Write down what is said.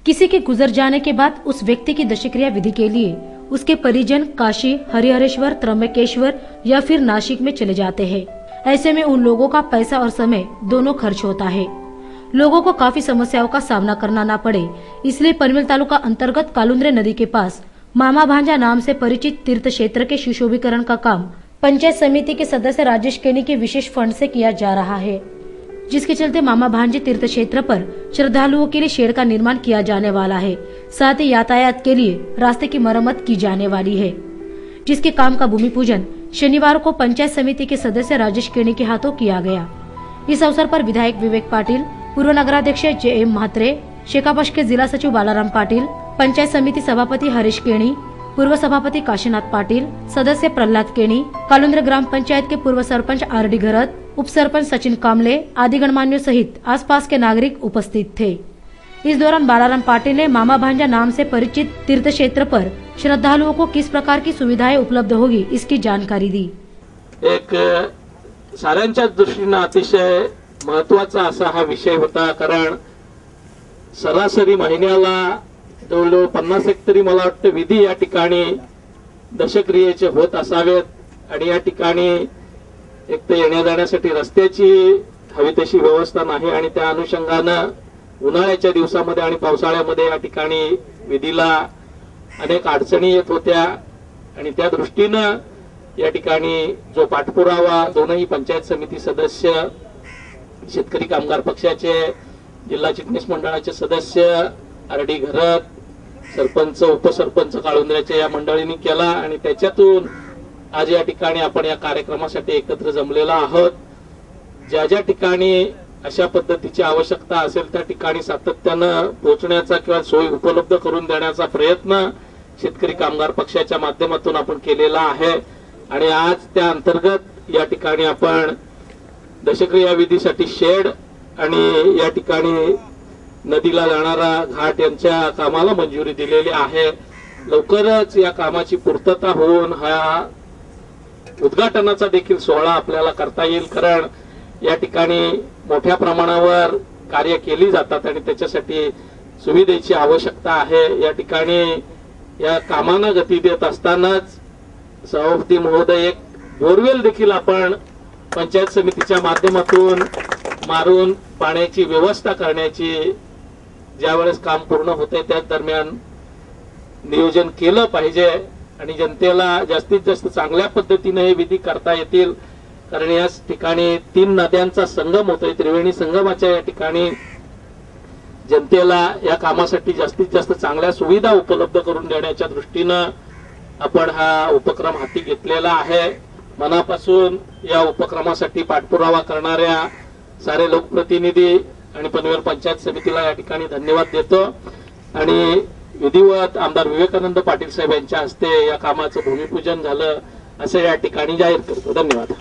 किसी के गुजर जाने के बाद उस व्यक्ति की दशक्रिया विधि के लिए उसके परिजन काशी, हरिहरेश्वर, त्र्यंबकेश्वर या फिर नासिक में चले जाते हैं। ऐसे में उन लोगों का पैसा और समय दोनों खर्च होता है। लोगों को काफी समस्याओं का सामना करना न पड़े, इसलिए पनवेल तालुका अंतर्गत कालुंद्रे नदी के पास मामा भांजा नाम से परिचित तीर्थ क्षेत्र के सुशोभीकरण का काम पंचायत समिति के सदस्य राजेश केनी के विशेष फंड से किया जा रहा है, जिसके चलते मामा भांजे तीर्थ क्षेत्र पर श्रद्धालुओं के लिए शेड का निर्माण किया जाने वाला है। साथ ही यातायात के लिए रास्ते की मरम्मत की जाने वाली है, जिसके काम का भूमि पूजन शनिवार को पंचायत समिति के सदस्य राजेश केनी के हाथों किया गया। इस अवसर पर विधायक विवेक पाटिल, पूर्व नगराध्यक्ष JM म्हात्रे, शेकापक्ष के जिला सचिव बालाराम पाटिल, पंचायत समिति सभापति हरीश केनी, पूर्व सभापति काशीनाथ पाटिल, सदस्य प्रहलाद केनी, कालुंद्रे ग्राम पंचायत के पूर्व सरपंच RD घरत, उप सरपंच सचिन कामले आदि गणमान्यों सहित आसपास के नागरिक उपस्थित थे। इस दौरान बालाराम पाटिल ने मामा भांजा नाम से परिचित तीर्थ क्षेत्र पर श्रद्धालुओं को किस प्रकार की सुविधाएं उपलब्ध होगी इसकी जानकारी दी। एक साऱ्यांच्या दृष्टीने अतिशय महत्वाचा असा हा विषय होता, कारण सरासरी महिन्याला जवळजवळ 50 तरी मला वाटतं विधी या ठिकाणी दशक्रियेचे होत असावेत आणि या ठिकाणी एक तर येण्या जाण्यासाठी रस्त्याची हवी तशी व्यवस्था नाही आणि त्या अनुषंगानं उन्हाळ्याच्या दिवसामध्ये आणि पावसाळ्यामध्ये या ठिकाणी विधीला अनेक अडचणी येत होत्या आणि त्या दृष्टीनं या ठिकाणी जो पाठपुरावा दोनही पंचायत समिती सदस्य, शेतकरी कामगार पक्षाचे जिल्हा चिटणीस मंडळाचे सदस्य, RD घरत, सरपंच, उपसरपंच काळुंद्र्याच्या या मंडळींनी केला आणि त्याच्यातून आज या ठिकाणी आपण या कार्यक्रमासाठी एकत्र जमलेला आहोत। ज्या ज्या ठिकाणी अशा पद्धतीची आवश्यकता असेल त्या ठिकाणी सातत्यानं पोहोचण्याचा किंवा सोयी उपलब्ध करून देण्याचा प्रयत्न शेतकरी कामगार पक्षाच्या माध्यमातून आपण केलेला आहे आणि आज त्या अंतर्गत या ठिकाणी आपण दशक्रिया विधीसाठी शेड आणि या ठिकाणी नदीला जाणारा घाट यांच्या कामाला मंजुरी दिलेली आहे। लवकरच या कामाची पूर्तता होऊन हा उद्घाटनाचा देखील सोहळा आपल्याला करता येईल, कारण या ठिकाणी मोठ्या प्रमाणावर कार्य केली जातात आणि त्याच्यासाठी सुविधेची आवश्यकता आहे। या ठिकाणी या कामांना गती देत असतानाच सभापती महोदय एक बोरवेल देखील आपण पंचायत समितीच्या माध्यमातून मारून पाण्याची व्यवस्था करण्याची ज्यावेळेस काम पूर्ण होते त्या दरम्यान नियोजन केलं पाहिजे आणि जनतेला जास्तीत जास्त चांगल्या पद्धतीने हे विधी करता येतील, कारण या ठिकाणी 3 नद्यांचा संगम होतोय। त्रिवेणी संगमाच्या या ठिकाणी जनतेला या कामासाठी जास्तीत जास्त चांगल्या सुविधा उपलब्ध करून देण्याच्या दृष्टीनं आपण हा उपक्रम हाती घेतलेला आहे। मनापासून या उपक्रमासाठी पाठपुरावा करणाऱ्या सारे लोकप्रतिनिधी आणि पनवेल पंचायत समितीला या ठिकाणी धन्यवाद देतो आणि विधिवत आमदार विवेकानंद पाटील साहेब यांच्या हस्ते या कामाचं भूमिपूजन झालं असं या ठिकाणी जाहीर करतो। धन्यवाद।